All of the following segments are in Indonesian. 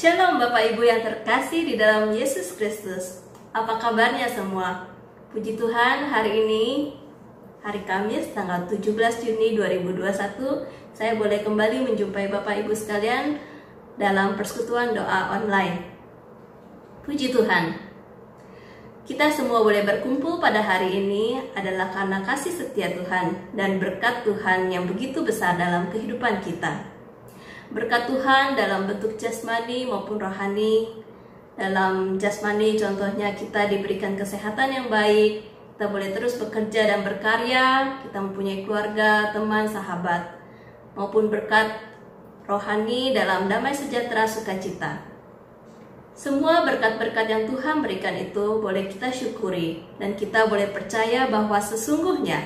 Shalom Bapak Ibu yang terkasih di dalam Yesus Kristus. Apa kabarnya semua? Puji Tuhan, hari ini hari Kamis tanggal 17 Juni 2021 saya boleh kembali menjumpai Bapak Ibu sekalian dalam persekutuan doa online. Puji Tuhan, kita semua boleh berkumpul pada hari ini adalah karena kasih setia Tuhan dan berkat Tuhan yang begitu besar dalam kehidupan kita. Berkat Tuhan dalam bentuk jasmani maupun rohani. Dalam jasmani contohnya kita diberikan kesehatan yang baik, kita boleh terus bekerja dan berkarya, kita mempunyai keluarga, teman, sahabat. Maupun berkat rohani dalam damai sejahtera sukacita. Semua berkat-berkat yang Tuhan berikan itu boleh kita syukuri, dan kita boleh percaya bahwa sesungguhnya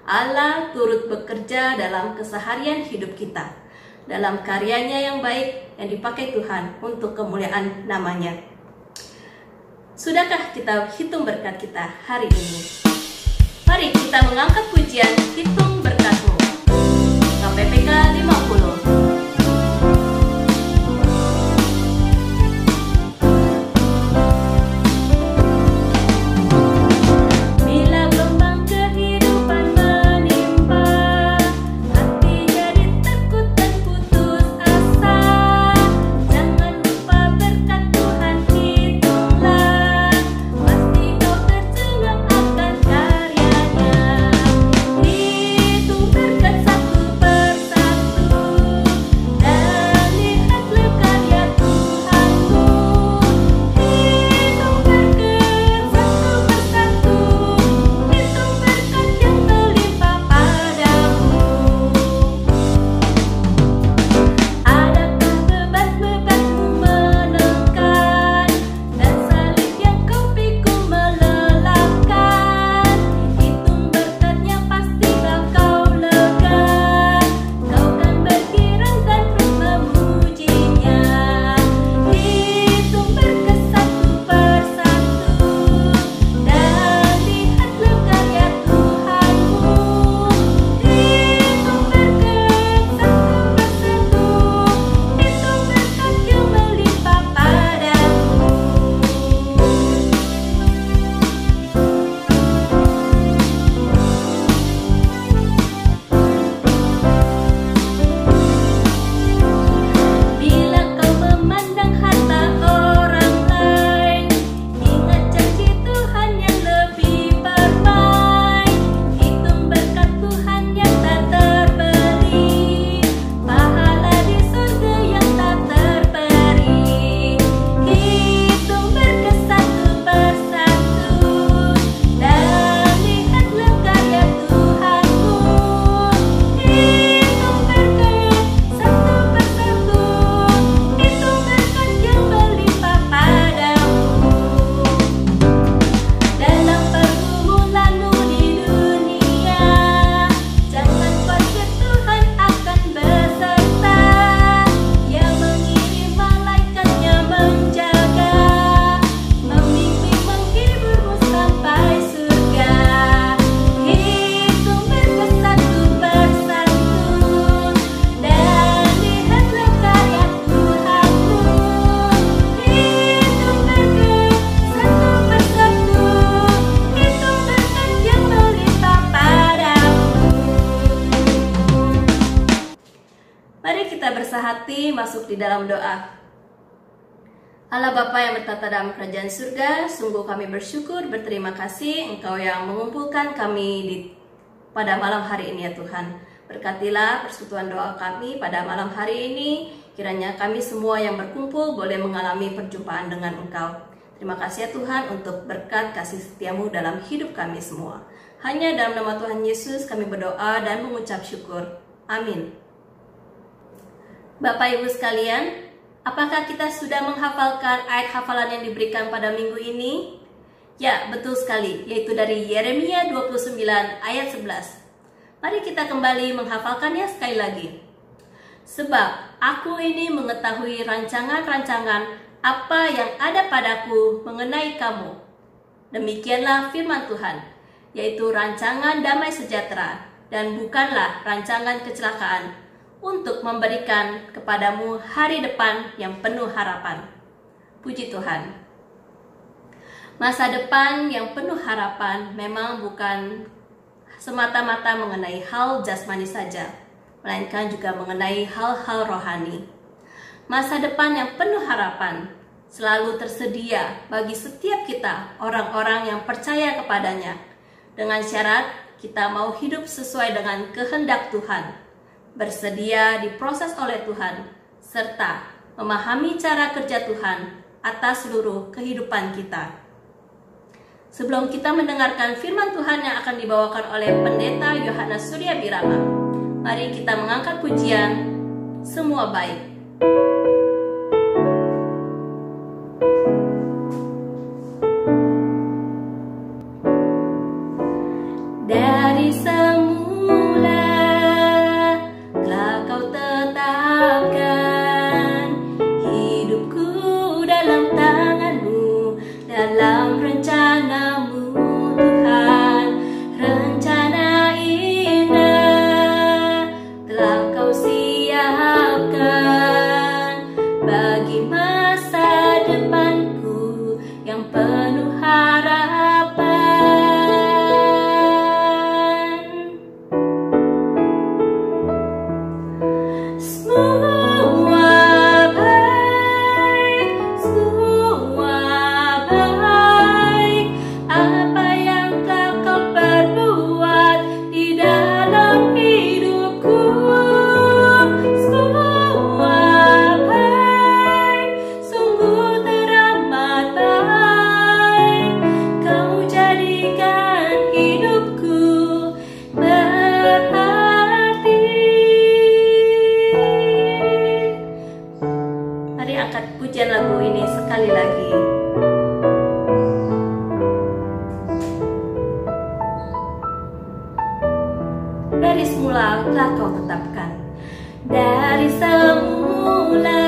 Allah turut bekerja dalam keseharian hidup kita, dalam karyanya yang baik yang dipakai Tuhan untuk kemuliaan namanya. Sudahkah kita hitung berkat kita hari ini? Mari kita mengangkat pujian Hitung Berkatmu, KPPK 50. Hati masuk di dalam doa. Allah Bapa yang bertata dalam kerajaan surga, sungguh kami bersyukur, berterima kasih Engkau yang mengumpulkan kami pada malam hari ini ya Tuhan. Berkatilah persekutuan doa kami pada malam hari ini, kiranya kami semua yang berkumpul boleh mengalami perjumpaan dengan Engkau. Terima kasih ya Tuhan untuk berkat kasih setiamu dalam hidup kami semua. Hanya dalam nama Tuhan Yesus kami berdoa dan mengucap syukur. Amin. Bapak Ibu sekalian, apakah kita sudah menghafalkan ayat hafalan yang diberikan pada minggu ini? Ya, betul sekali, yaitu dari Yeremia 29 ayat 11. Mari kita kembali menghafalkannya sekali lagi. Sebab aku ini mengetahui rancangan-rancangan apa yang ada padaku mengenai kamu. Demikianlah firman Tuhan, yaitu rancangan damai sejahtera dan bukanlah rancangan kecelakaan, untuk memberikan kepadamu hari depan yang penuh harapan. Puji Tuhan. Masa depan yang penuh harapan memang bukan semata-mata mengenai hal jasmani saja, melainkan juga mengenai hal-hal rohani. Masa depan yang penuh harapan selalu tersedia bagi setiap kita, orang-orang yang percaya kepadanya, dengan syarat kita mau hidup sesuai dengan kehendak Tuhan, bersedia diproses oleh Tuhan, serta memahami cara kerja Tuhan atas seluruh kehidupan kita. Sebelum kita mendengarkan firman Tuhan yang akan dibawakan oleh Pendeta Yohanes Surya Birama, mari kita mengangkat pujian Semua Baik. Dari semula telah Kau tetapkan hidupku dalam tangan-Mu, dalam rencana-Mu Tuhan. Rencana indah telah Kau siapkan bagi masa depanku yang penuh harapan. Pujian lagu ini sekali lagi. Dari semula telah Kau tetapkan, dari semula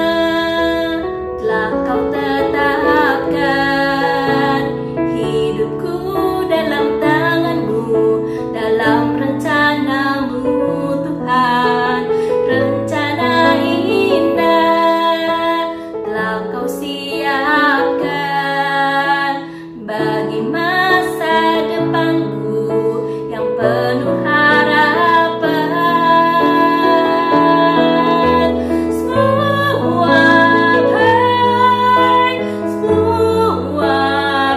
telah Kau tetapkan hidupku dalam tangan-Mu, dalam rencana-Mu Tuhan. Rencana indah telah Kau siapkan bagi masa depanku yang penuh harapan. Semua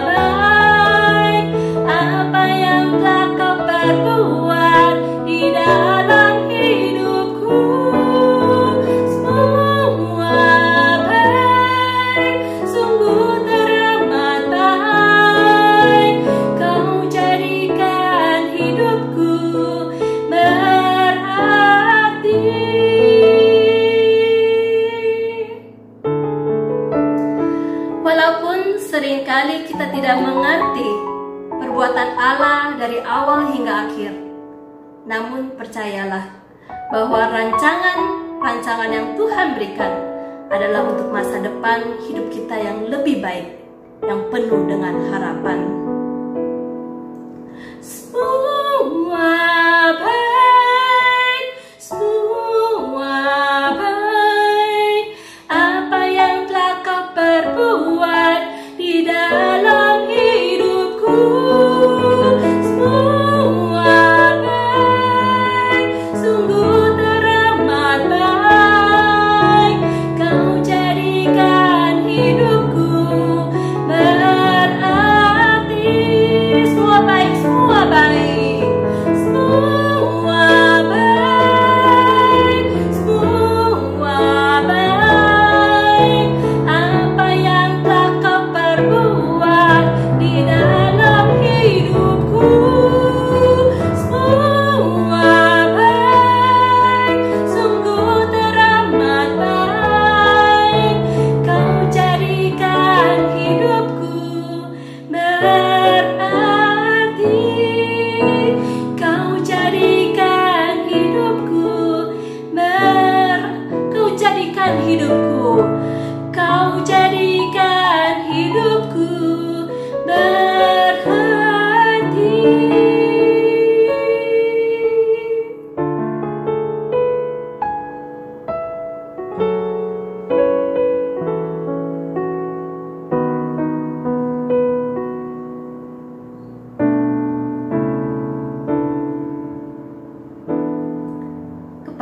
baik, apa yang telah Kau perbuat di dalam hidupku. Walaupun seringkali kita tidak mengerti perbuatan Allah dari awal hingga akhir, namun percayalah bahwa rancangan yang Tuhan berikan adalah untuk masa depan hidup kita yang lebih baik, yang penuh dengan harapan. Semua baik, apa yang telah Kau perbuat di dalam hidupku. Semua baik, sungguh teramat baik. Kau jadikan hidupku berarti. Semua baik,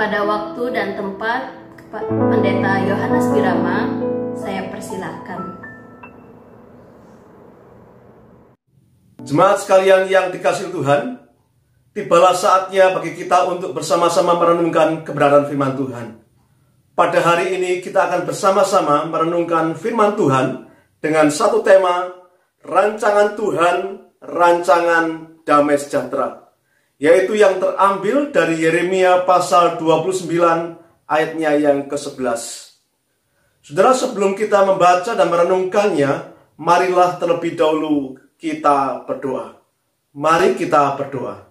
pada waktu dan tempat Pendeta Yohanes Birama, saya persilahkan. Jemaat sekalian yang dikasihi Tuhan, tibalah saatnya bagi kita untuk bersama-sama merenungkan kebenaran firman Tuhan. Pada hari ini kita akan bersama-sama merenungkan firman Tuhan dengan satu tema, rancangan Tuhan, rancangan damai sejahtera, yaitu yang terambil dari Yeremia pasal 29 ayatnya yang ke-11. Saudara, sebelum kita membaca dan merenungkannya, marilah terlebih dahulu kita berdoa. Mari kita berdoa.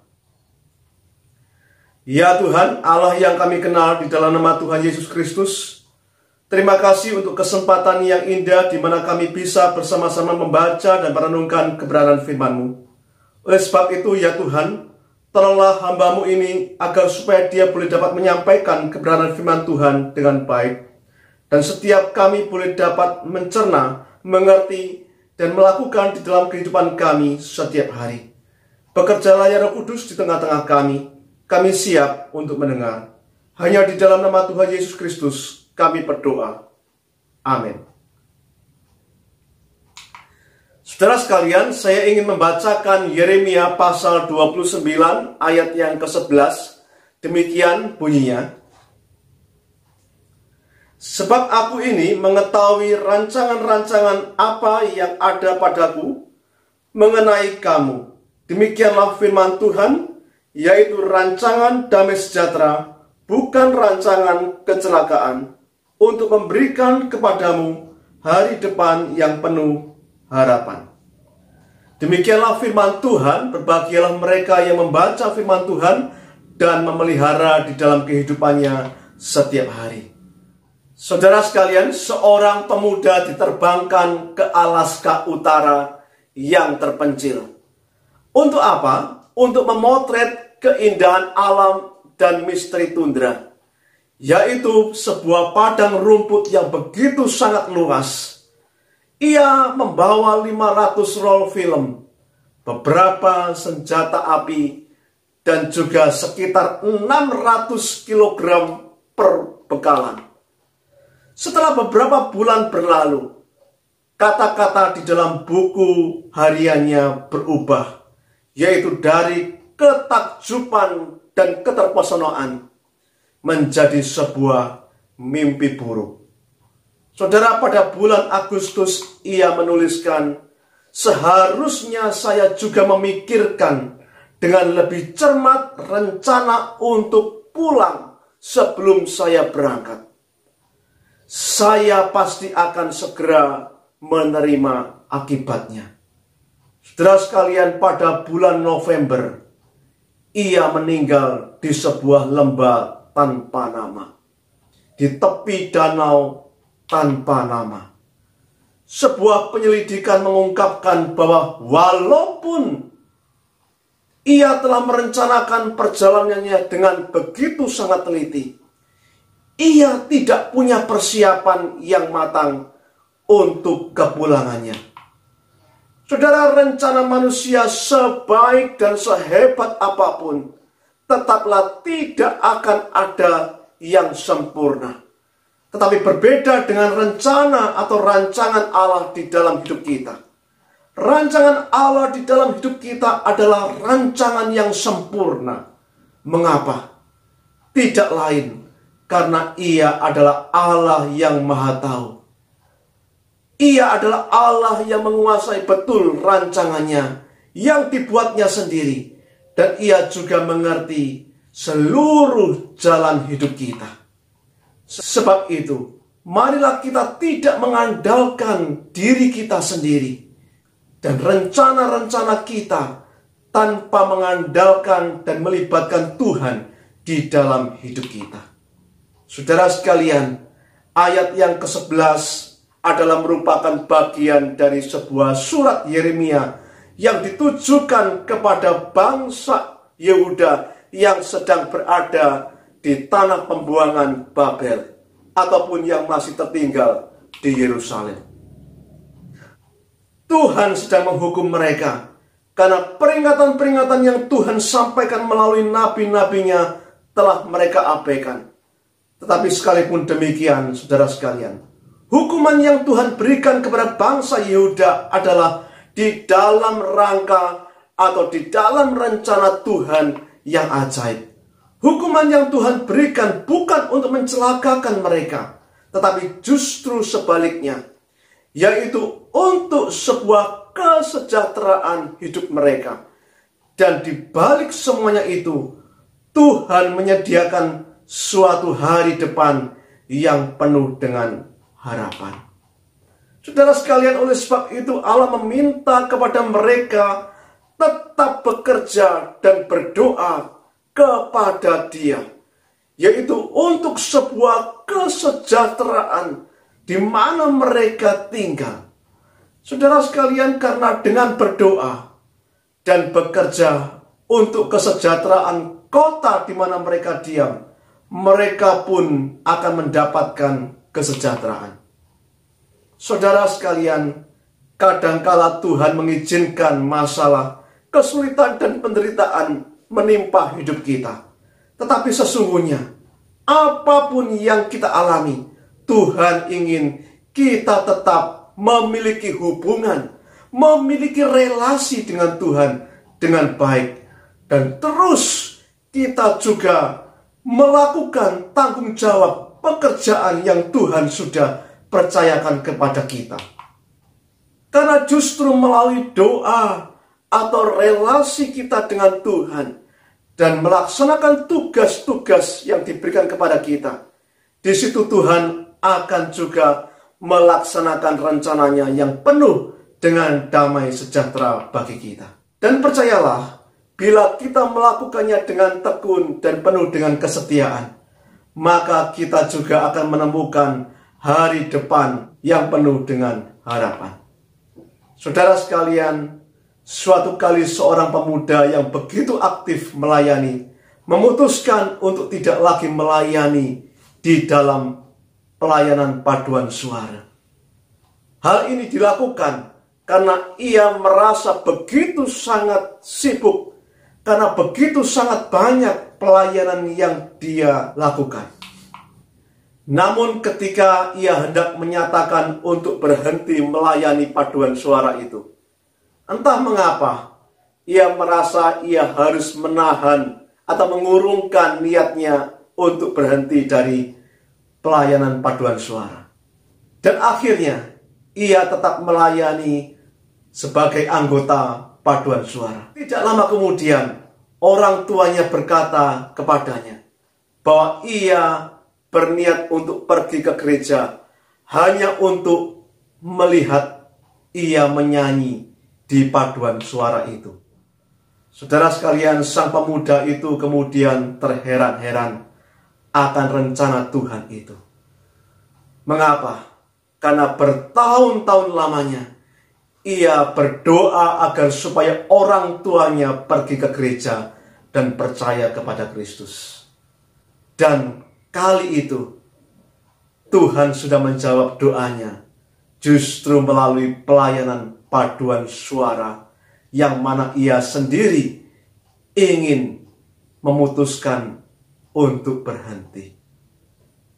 Ya Tuhan, Allah yang kami kenal di dalam nama Tuhan Yesus Kristus, terima kasih untuk kesempatan yang indah di mana kami bisa bersama-sama membaca dan merenungkan kebenaran firman-Mu. Oleh sebab itu, ya Tuhan, tolonglah hamba-Mu ini agar supaya dia boleh dapat menyampaikan kebenaran firman Tuhan dengan baik. Dan setiap kami boleh dapat mencerna, mengerti, dan melakukan di dalam kehidupan kami setiap hari. Bekerjalah ya Roh Kudus di tengah-tengah kami. Kami siap untuk mendengar. Hanya di dalam nama Tuhan Yesus Kristus kami berdoa. Amin. Saudara sekalian, saya ingin membacakan Yeremia pasal 29 ayat yang ke-11. Demikian bunyinya. Sebab aku ini mengetahui rancangan-rancangan apa yang ada padaku mengenai kamu. Demikianlah firman Tuhan, yaitu rancangan damai sejahtera, bukan rancangan kecelakaan, untuk memberikan kepadamu hari depan yang penuh harapan. Demikianlah firman Tuhan. Berbahagialah mereka yang membaca firman Tuhan dan memelihara di dalam kehidupannya setiap hari. Saudara sekalian, seorang pemuda diterbangkan ke Alaska Utara yang terpencil. Untuk apa? Untuk memotret keindahan alam dan misteri tundra, yaitu sebuah padang rumput yang begitu sangat luas. Ia membawa 500 roll film, beberapa senjata api, dan juga sekitar 600 kg perbekalan. Setelah beberapa bulan berlalu, kata-kata di dalam buku hariannya berubah, yaitu dari ketakjuban dan keterpesonaan menjadi sebuah mimpi buruk. Saudara, pada bulan Agustus ia menuliskan, seharusnya saya juga memikirkan dengan lebih cermat rencana untuk pulang sebelum saya berangkat. Saya pasti akan segera menerima akibatnya. Saudara sekalian, pada bulan November, ia meninggal di sebuah lembah tanpa nama, di tepi danau tanpa nama. Sebuah penyelidikan mengungkapkan bahwa walaupun ia telah merencanakan perjalanannya dengan begitu sangat teliti, ia tidak punya persiapan yang matang untuk kepulangannya. Saudara, rencana manusia sebaik dan sehebat apapun, tetaplah tidak akan ada yang sempurna. Tetapi berbeda dengan rencana atau rancangan Allah di dalam hidup kita. Rancangan Allah di dalam hidup kita adalah rancangan yang sempurna. Mengapa? Tidak lain karena Ia adalah Allah yang Maha Tahu. Ia adalah Allah yang menguasai betul rancangannya yang dibuatnya sendiri. Dan Ia juga mengerti seluruh jalan hidup kita. Sebab itu, marilah kita tidak mengandalkan diri kita sendiri dan rencana-rencana kita tanpa mengandalkan dan melibatkan Tuhan di dalam hidup kita. Saudara sekalian, ayat yang ke-11 adalah merupakan bagian dari sebuah surat Yeremia yang ditujukan kepada bangsa Yehuda yang sedang berada di tanah pembuangan Babel ataupun yang masih tertinggal di Yerusalem. Tuhan sedang menghukum mereka karena peringatan-peringatan yang Tuhan sampaikan melalui nabi-nabinya telah mereka abaikan. Tetapi sekalipun demikian, saudara sekalian, hukuman yang Tuhan berikan kepada bangsa Yehuda adalah di dalam rangka atau di dalam rencana Tuhan yang ajaib. Hukuman yang Tuhan berikan bukan untuk mencelakakan mereka, tetapi justru sebaliknya, yaitu untuk sebuah kesejahteraan hidup mereka. Dan di balik semuanya itu, Tuhan menyediakan suatu hari depan yang penuh dengan harapan. Saudara sekalian, oleh sebab itu Allah meminta kepada mereka tetap bekerja dan berdoa kepada Dia, yaitu untuk sebuah kesejahteraan di mana mereka tinggal. Saudara sekalian, karena dengan berdoa dan bekerja untuk kesejahteraan kota di mana mereka diam, mereka pun akan mendapatkan kesejahteraan. Saudara sekalian, kadangkala Tuhan mengizinkan masalah, kesulitan dan penderitaan menimpa hidup kita. Tetapi sesungguhnya, apapun yang kita alami, Tuhan ingin kita tetap memiliki hubungan, memiliki relasi dengan Tuhan dengan baik. Dan terus kita juga melakukan tanggung jawab pekerjaan yang Tuhan sudah percayakan kepada kita. Karena justru melalui doa atau relasi kita dengan Tuhan dan melaksanakan tugas-tugas yang diberikan kepada kita, di situ Tuhan akan juga melaksanakan rencananya yang penuh dengan damai sejahtera bagi kita. Dan percayalah, bila kita melakukannya dengan tekun dan penuh dengan kesetiaan, maka kita juga akan menemukan hari depan yang penuh dengan harapan. Saudara sekalian, suatu kali seorang pemuda yang begitu aktif melayani, memutuskan untuk tidak lagi melayani di dalam pelayanan paduan suara. Hal ini dilakukan karena ia merasa begitu sangat sibuk, karena begitu sangat banyak pelayanan yang dia lakukan. Namun ketika ia hendak menyatakan untuk berhenti melayani paduan suara itu, entah mengapa ia merasa ia harus menahan atau mengurungkan niatnya untuk berhenti dari pelayanan paduan suara. Dan akhirnya ia tetap melayani sebagai anggota paduan suara. Tidak lama kemudian orang tuanya berkata kepadanya bahwa ia berniat untuk pergi ke gereja hanya untuk melihat ia menyanyi di paduan suara itu. Saudara sekalian, sang pemuda itu kemudian terheran-heran akan rencana Tuhan itu. Mengapa? Karena bertahun-tahun lamanya ia berdoa agar supaya orang tuanya pergi ke gereja dan percaya kepada Kristus. Dan kali itu Tuhan sudah menjawab doanya justru melalui pelayanan paduan suara yang mana ia sendiri ingin memutuskan untuk berhenti.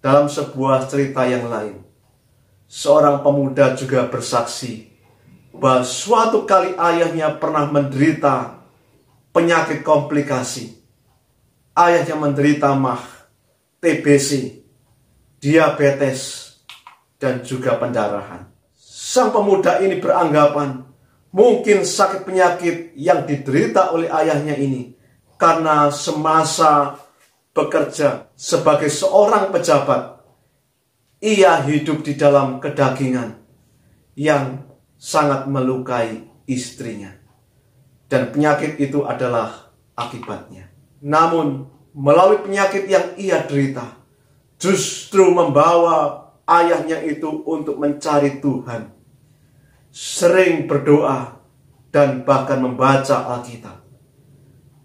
Dalam sebuah cerita yang lain, seorang pemuda juga bersaksi bahwa suatu kali ayahnya pernah menderita penyakit komplikasi. Ayahnya menderita MAH, TBC, diabetes, dan juga pendarahan. Sang pemuda ini beranggapan mungkin sakit penyakit yang diderita oleh ayahnya ini karena semasa bekerja sebagai seorang pejabat, ia hidup di dalam kedagingan yang sangat melukai istrinya. Dan penyakit itu adalah akibatnya. Namun melalui penyakit yang ia derita, justru membawa ayahnya itu untuk mencari Tuhan, sering berdoa dan bahkan membaca Alkitab.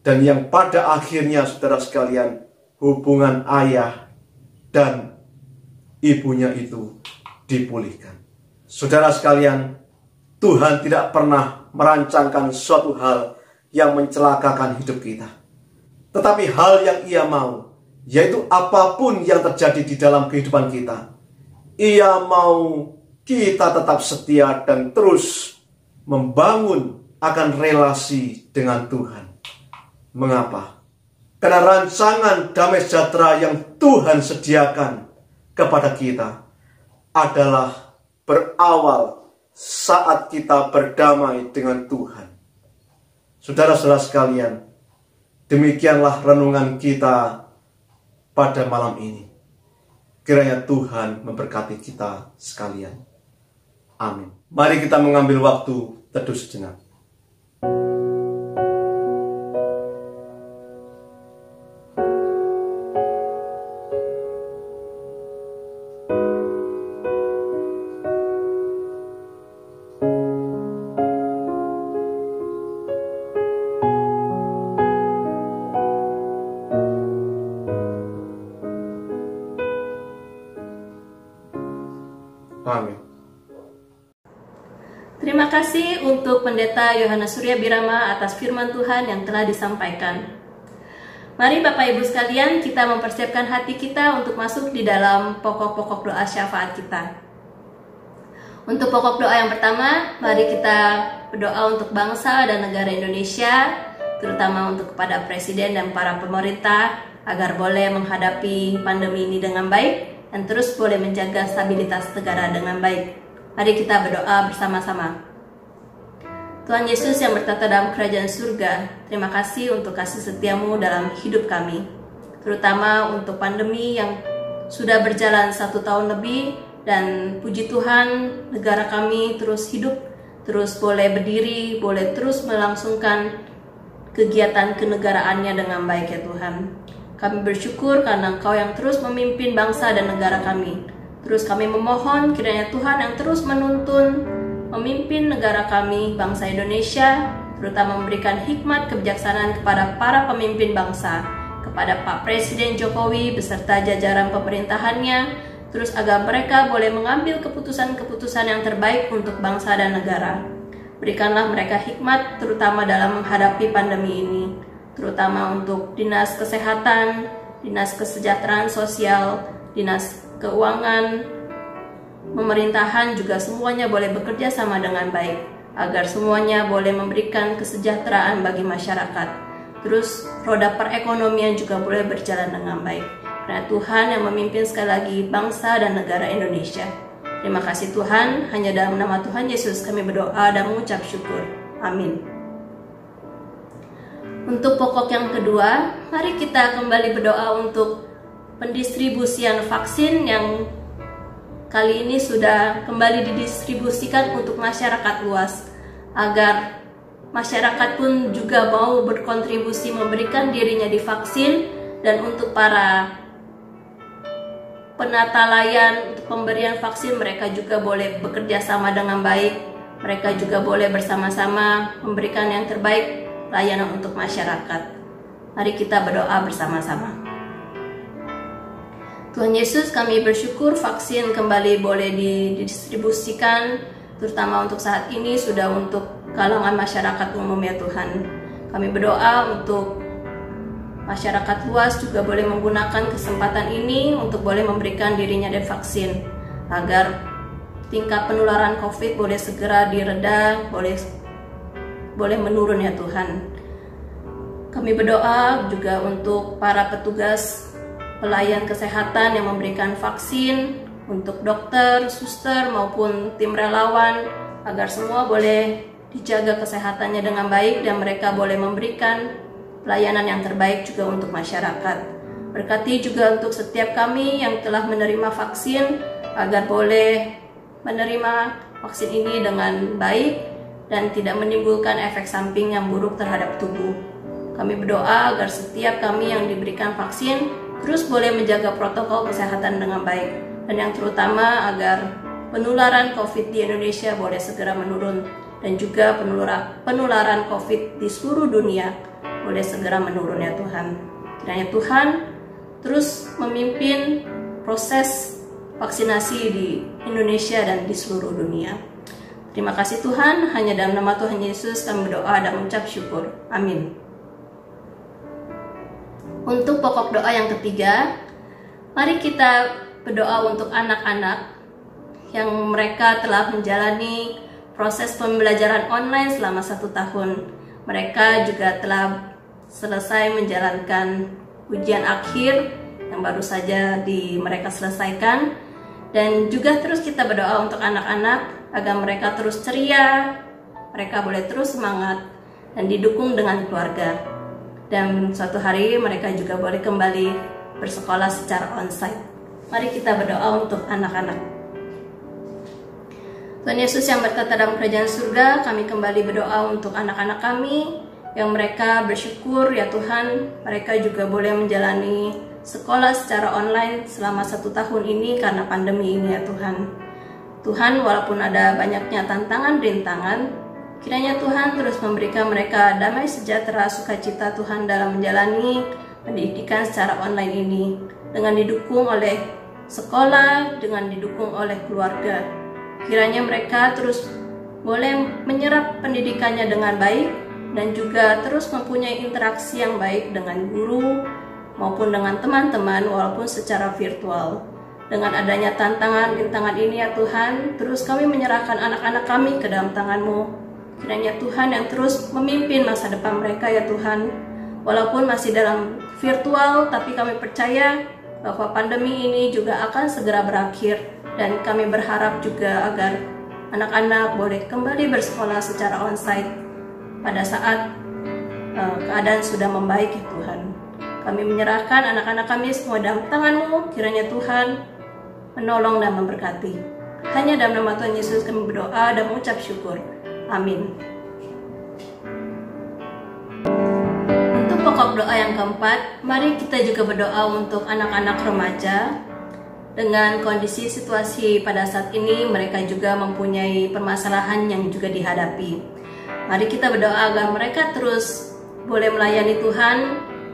Dan yang pada akhirnya, saudara sekalian, hubungan ayah dan ibunya itu dipulihkan. Saudara sekalian, Tuhan tidak pernah merancangkan suatu hal yang mencelakakan hidup kita. Tetapi hal yang ia mau, yaitu apapun yang terjadi di dalam kehidupan kita, Ia mau kita tetap setia dan terus membangun akan relasi dengan Tuhan. Mengapa? Karena rancangan damai sejahtera yang Tuhan sediakan kepada kita adalah berawal saat kita berdamai dengan Tuhan. Saudara-saudara sekalian, demikianlah renungan kita pada malam ini. Kiranya Tuhan memberkati kita sekalian. Amin. Mari kita mengambil waktu teduh sejenak. Amin. Terima kasih untuk Pendeta Yohanes Surya Birama atas firman Tuhan yang telah disampaikan. Mari Bapak Ibu sekalian, kita mempersiapkan hati kita untuk masuk di dalam pokok-pokok doa syafaat kita. Untuk pokok doa yang pertama, mari kita berdoa untuk bangsa dan negara Indonesia, terutama untuk kepada Presiden dan para pemerintah, agar boleh menghadapi pandemi ini dengan baik dan terus boleh menjaga stabilitas negara dengan baik. Mari kita berdoa bersama-sama. Tuhan Yesus yang bertata dalam kerajaan surga, terima kasih untuk kasih setiamu dalam hidup kami, terutama untuk pandemi yang sudah berjalan 1 tahun lebih, dan puji Tuhan negara kami terus hidup, terus boleh berdiri, boleh terus melangsungkan kegiatan kenegaraannya dengan baik ya Tuhan. Kami bersyukur karena Engkau yang terus memimpin bangsa dan negara kami. Terus kami memohon kiranya Tuhan yang terus menuntun, memimpin negara kami, bangsa Indonesia, terutama memberikan hikmat kebijaksanaan kepada para pemimpin bangsa, kepada Pak Presiden Jokowi beserta jajaran pemerintahannya, terus agar mereka boleh mengambil keputusan-keputusan yang terbaik untuk bangsa dan negara. Berikanlah mereka hikmat terutama dalam menghadapi pandemi ini, terutama untuk Dinas Kesehatan, Dinas Kesejahteraan Sosial, Dinas Keuangan, pemerintahan juga semuanya boleh bekerja sama dengan baik, agar semuanya boleh memberikan kesejahteraan bagi masyarakat. Terus roda perekonomian juga boleh berjalan dengan baik. Karena Tuhan yang memimpin sekali lagi bangsa dan negara Indonesia. Terima kasih Tuhan, hanya dalam nama Tuhan Yesus kami berdoa dan mengucap syukur. Amin. Untuk pokok yang kedua, mari kita kembali berdoa untuk pendistribusian vaksin yang kali ini sudah kembali didistribusikan untuk masyarakat luas, agar masyarakat pun juga mau berkontribusi memberikan dirinya divaksin, dan untuk para penata layan untuk pemberian vaksin mereka juga boleh bekerja sama dengan baik, mereka juga boleh bersama-sama memberikan yang terbaik layanan untuk masyarakat. Mari kita berdoa bersama-sama. Tuhan Yesus, kami bersyukur vaksin kembali boleh didistribusikan, terutama untuk saat ini sudah untuk kalangan masyarakat umum ya Tuhan. Kami berdoa untuk masyarakat luas juga boleh menggunakan kesempatan ini untuk boleh memberikan dirinya divaksin, agar tingkat penularan COVID boleh segera direda, boleh menurun ya Tuhan. Kami berdoa juga untuk para petugas pelayan kesehatan yang memberikan vaksin, untuk dokter, suster maupun tim relawan, agar semua boleh dijaga kesehatannya dengan baik dan mereka boleh memberikan pelayanan yang terbaik juga untuk masyarakat. Berkati juga untuk setiap kami yang telah menerima vaksin, agar boleh menerima vaksin ini dengan baik dan tidak menimbulkan efek samping yang buruk terhadap tubuh. Kami berdoa agar setiap kami yang diberikan vaksin terus boleh menjaga protokol kesehatan dengan baik, dan yang terutama agar penularan COVID di Indonesia boleh segera menurun, dan juga penularan COVID di seluruh dunia boleh segera menurun ya Tuhan. Kiranya Tuhan terus memimpin proses vaksinasi di Indonesia dan di seluruh dunia. Terima kasih Tuhan, hanya dalam nama Tuhan Yesus kami berdoa dan mengucap syukur. Amin. Untuk pokok doa yang ketiga, mari kita berdoa untuk anak-anak yang mereka telah menjalani proses pembelajaran online selama 1 tahun. Mereka juga telah selesai menjalankan ujian akhir yang baru saja mereka selesaikan. Dan juga terus kita berdoa untuk anak-anak agar mereka terus ceria, mereka boleh terus semangat dan didukung dengan keluarga. Dan suatu hari mereka juga boleh kembali bersekolah secara onsite. Mari kita berdoa untuk anak-anak. Tuhan Yesus yang berkata dalam kerajaan surga, kami kembali berdoa untuk anak-anak kami yang mereka bersyukur ya Tuhan, mereka juga boleh menjalani sekolah secara online selama 1 tahun ini karena pandemi ini ya Tuhan. Tuhan, walaupun ada banyaknya tantangan rintangan, kiranya Tuhan terus memberikan mereka damai sejahtera, sukacita Tuhan dalam menjalani pendidikan secara online ini, dengan didukung oleh sekolah, dengan didukung oleh keluarga. Kiranya mereka terus boleh menyerap pendidikannya dengan baik dan juga terus mempunyai interaksi yang baik dengan guru maupun dengan teman-teman walaupun secara virtual. Dengan adanya tantangan-rintangan ini ya Tuhan, terus kami menyerahkan anak-anak kami ke dalam tangan-Mu. Kiranya Tuhan yang terus memimpin masa depan mereka ya Tuhan. Walaupun masih dalam virtual, tapi kami percaya bahwa pandemi ini juga akan segera berakhir. Dan kami berharap juga agar anak-anak boleh kembali bersekolah secara onsite pada saat keadaan sudah membaik ya Tuhan. Kami menyerahkan anak-anak kami semua dalam tangan-Mu. Kiranya Tuhan menolong dan memberkati. Hanya dalam nama Tuhan Yesus kami berdoa dan mengucap syukur. Amin. Untuk pokok doa yang keempat, mari kita juga berdoa untuk anak-anak remaja. Dengan kondisi situasi pada saat ini, mereka juga mempunyai permasalahan yang juga dihadapi. Mari kita berdoa agar mereka terus boleh melayani Tuhan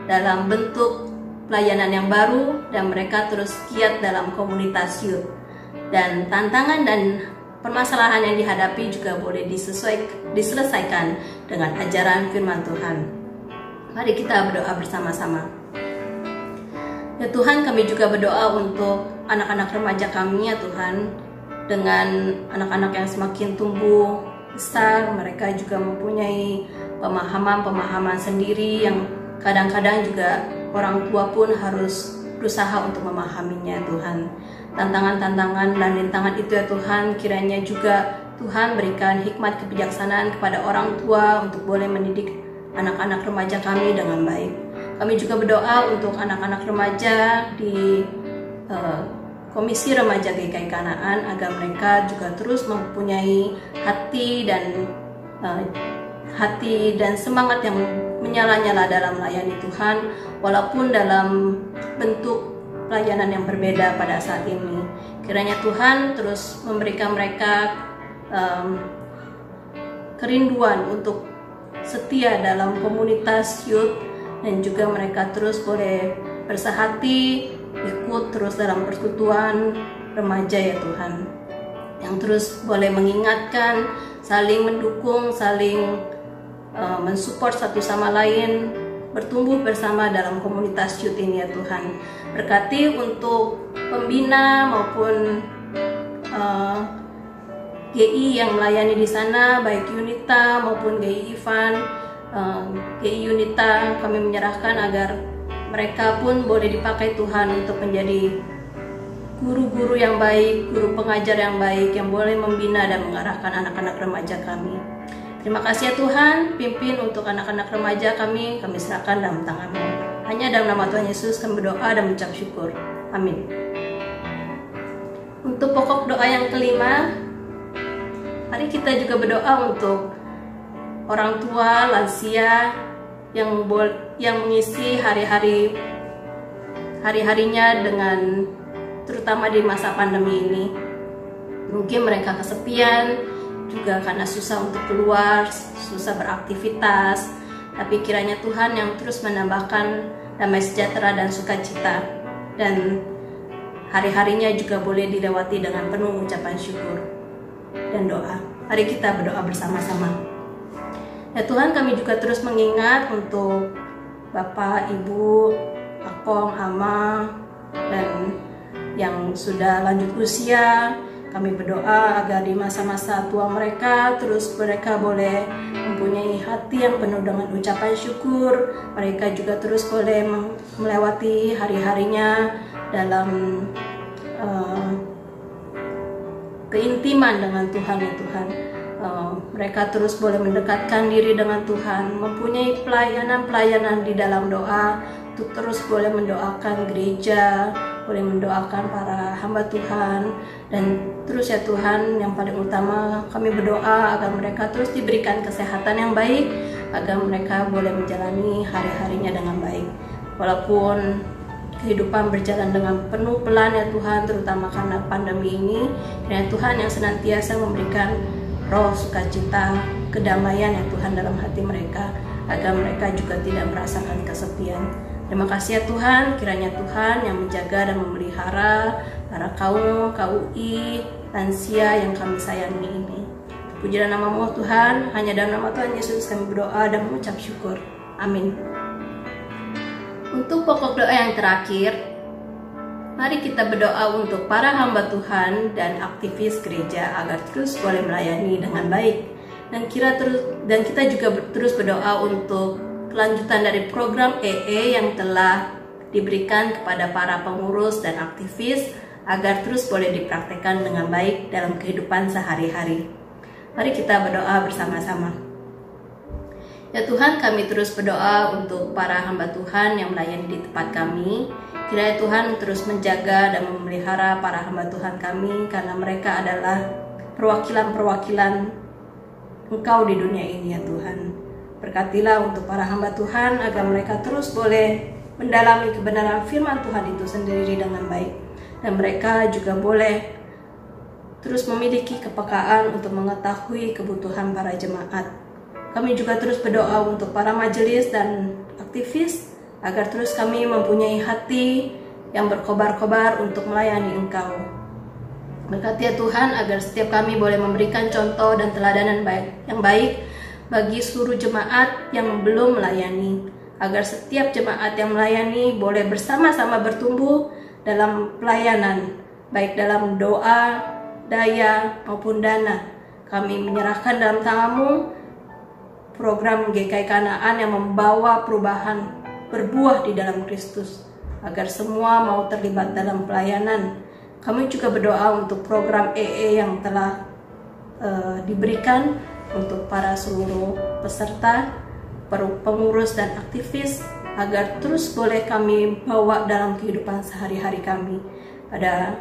dalam bentuk pelayanan yang baru, dan mereka terus giat dalam komunitas youth. Dan tantangan dan permasalahan yang dihadapi juga boleh diselesaikan dengan ajaran firman Tuhan. Mari kita berdoa bersama-sama. Ya Tuhan, kami juga berdoa untuk anak-anak remaja kami ya Tuhan. Dengan anak-anak yang semakin tumbuh besar, mereka juga mempunyai pemahaman-pemahaman sendiri yang kadang-kadang juga orang tua pun harus berusaha untuk memahaminya Tuhan. Tantangan-tantangan dan rintangan itu ya Tuhan, kiranya juga Tuhan berikan hikmat kebijaksanaan kepada orang tua untuk boleh mendidik anak-anak remaja kami dengan baik. Kami juga berdoa untuk anak-anak remaja di Komisi Remaja GKI Kanaan agar mereka juga terus mempunyai hati dan semangat yang menyala-nyala dalam melayani Tuhan, walaupun dalam bentuk pelayanan yang berbeda pada saat ini. Kiranya Tuhan terus memberikan mereka kerinduan untuk setia dalam komunitas youth, dan juga mereka terus boleh bersahati ikut terus dalam persekutuan remaja ya Tuhan, yang terus boleh mengingatkan, saling mendukung, saling mensupport satu sama lain, bertumbuh bersama dalam komunitas youth ini ya Tuhan. Berkati untuk pembina maupun GI yang melayani di sana, baik Yunita maupun GI Ivan, GI Yunita, kami menyerahkan agar mereka pun boleh dipakai Tuhan untuk menjadi guru-guru yang baik, guru pengajar yang baik, yang boleh membina dan mengarahkan anak-anak remaja kami. Terima kasih ya Tuhan, pimpin untuk anak-anak remaja kami serahkan dalam tangan-Mu. Hanya dalam nama Tuhan Yesus kami berdoa dan mengucap syukur. Amin. Untuk pokok doa yang kelima, mari kita juga berdoa untuk orang tua, lansia yang mengisi hari-harinya dengan, terutama di masa pandemi ini. Mungkin mereka kesepian, juga karena susah untuk keluar, susah beraktivitas. Tapi kiranya Tuhan yang terus menambahkan damai sejahtera dan sukacita, dan hari-harinya juga boleh dilewati dengan penuh ucapan syukur dan doa. Mari kita berdoa bersama-sama. Ya Tuhan, kami juga terus mengingat untuk Bapak, Ibu, akong, ama, dan yang sudah lanjut usia. Kami berdoa agar di masa-masa tua mereka, terus mereka boleh mempunyai hati yang penuh dengan ucapan syukur. Mereka juga terus boleh melewati hari-harinya dalam keintiman dengan Tuhan ya Tuhan. Mereka terus boleh mendekatkan diri dengan Tuhan, mempunyai pelayanan-pelayanan di dalam doa, untuk terus boleh mendoakan gereja, boleh mendoakan para hamba Tuhan. Dan terus ya Tuhan, yang paling utama kami berdoa agar mereka terus diberikan kesehatan yang baik, agar mereka boleh menjalani hari-harinya dengan baik. Walaupun kehidupan berjalan dengan penuh pelan ya Tuhan, terutama karena pandemi ini, kiranya Tuhan yang senantiasa memberikan roh sukacita, kedamaian ya Tuhan dalam hati mereka, agar mereka juga tidak merasakan kesepian. Terima kasih ya Tuhan, kiranya Tuhan yang menjaga dan memelihara para kaum, KUI, lansia yang kami sayangi ini. Puji dan nama-Mu Tuhan, hanya dalam nama Tuhan Yesus kami berdoa dan mengucap syukur. Amin. Untuk pokok doa yang terakhir, mari kita berdoa untuk para hamba Tuhan dan aktivis gereja agar terus boleh melayani dengan baik. Dan kita juga terus berdoa untuk kelanjutan dari program EE yang telah diberikan kepada para pengurus dan aktivis agar terus boleh dipraktekkan dengan baik dalam kehidupan sehari-hari. Mari kita berdoa bersama-sama. Ya Tuhan, kami terus berdoa untuk para hamba Tuhan yang melayani di tempat kami. Kiranya Tuhan terus menjaga dan memelihara para hamba Tuhan kami, karena mereka adalah perwakilan-perwakilan Engkau di dunia ini ya Tuhan. Berkatilah untuk para hamba Tuhan agar mereka terus boleh mendalami kebenaran firman Tuhan itu sendiri dengan baik. Dan mereka juga boleh terus memiliki kepekaan untuk mengetahui kebutuhan para jemaat. Kami juga terus berdoa untuk para majelis dan aktivis agar terus kami mempunyai hati yang berkobar-kobar untuk melayani Engkau. Berkati ya Tuhan agar setiap kami boleh memberikan contoh dan teladanan yang baik bagi seluruh jemaat yang belum melayani, agar setiap jemaat yang melayani boleh bersama-sama bertumbuh dalam pelayanan, baik dalam doa, daya, maupun dana. Kami menyerahkan dalam tangan-Mu program GKI Kanaan yang membawa perubahan berbuah di dalam Kristus, agar semua mau terlibat dalam pelayanan. Kami juga berdoa untuk program EE yang telah diberikan untuk para seluruh peserta, pengurus dan aktivis, agar terus boleh kami bawa dalam kehidupan sehari-hari kami. Pada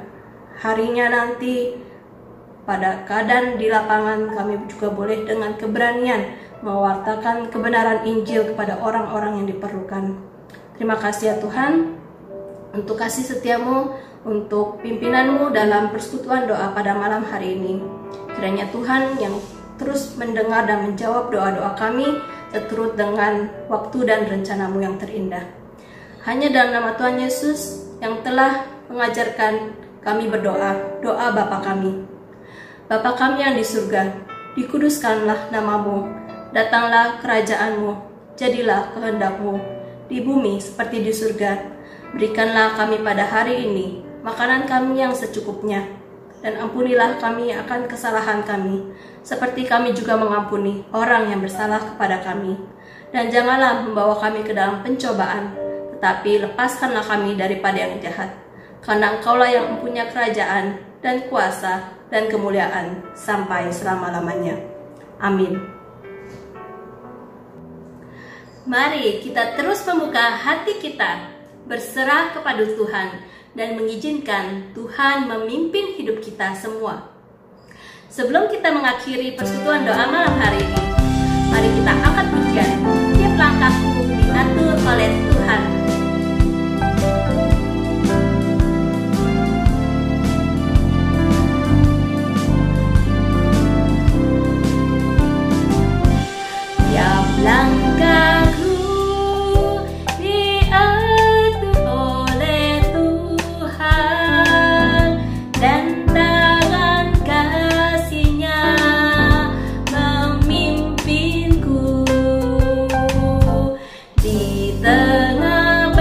harinya nanti, pada keadaan di lapangan, kami juga boleh dengan keberanian mewartakan kebenaran Injil kepada orang-orang yang diperlukan. Terima kasih ya Tuhan untuk kasih setia-Mu, untuk pimpinan-Mu dalam persekutuan doa pada malam hari ini. Kiranya Tuhan yang terus mendengar dan menjawab doa-doa kami seturut dengan waktu dan rencana-Mu yang terindah. Hanya dalam nama Tuhan Yesus yang telah mengajarkan kami berdoa, doa Bapa kami. Bapa kami yang di surga, dikuduskanlah nama-Mu, datanglah kerajaan-Mu, jadilah kehendak-Mu di bumi seperti di surga. Berikanlah kami pada hari ini makanan kami yang secukupnya, dan ampunilah kami akan kesalahan kami, seperti kami juga mengampuni orang yang bersalah kepada kami. Dan janganlah membawa kami ke dalam pencobaan, tetapi lepaskanlah kami daripada yang jahat. Karena Engkaulah yang mempunyai kerajaan dan kuasa dan kemuliaan sampai selama-lamanya. Amin. Mari kita terus membuka hati kita, berserah kepada Tuhan, dan mengizinkan Tuhan memimpin hidup kita semua. Sebelum kita mengakhiri persekutuan doa malam hari ini, mari kita angkat pujian. Tiap langkahku diatur oleh Tuhan. Tiap langkahku diatur oleh Tuhan, dan tangan kasih-Nya memimpinku di tengah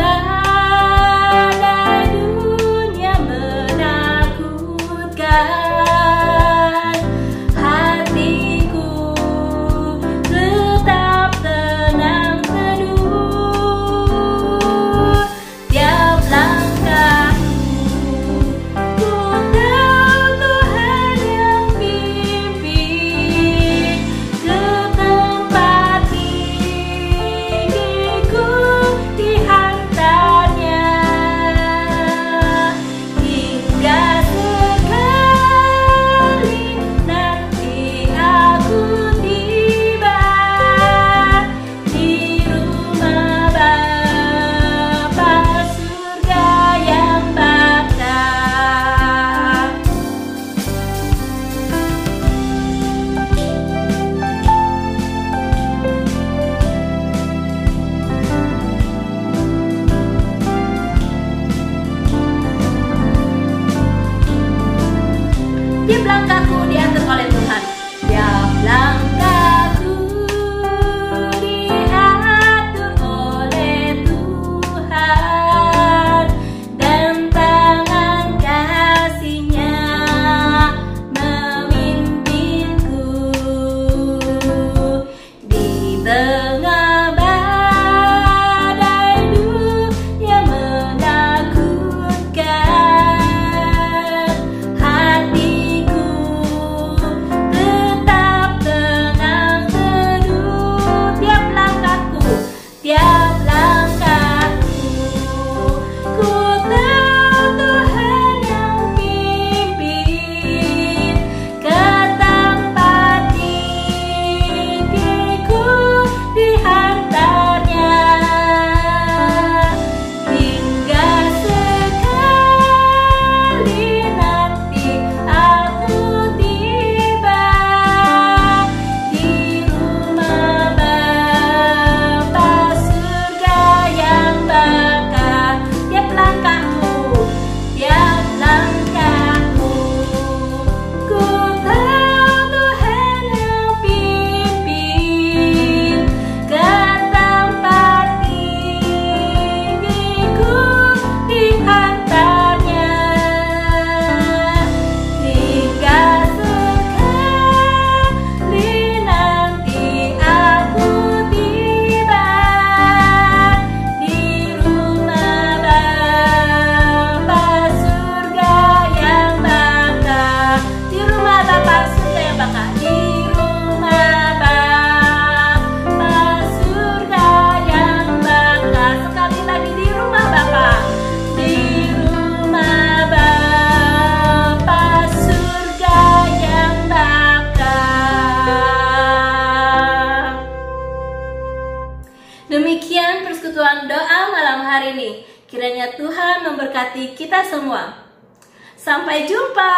hari ini. Kiranya Tuhan memberkati kita semua. Sampai jumpa.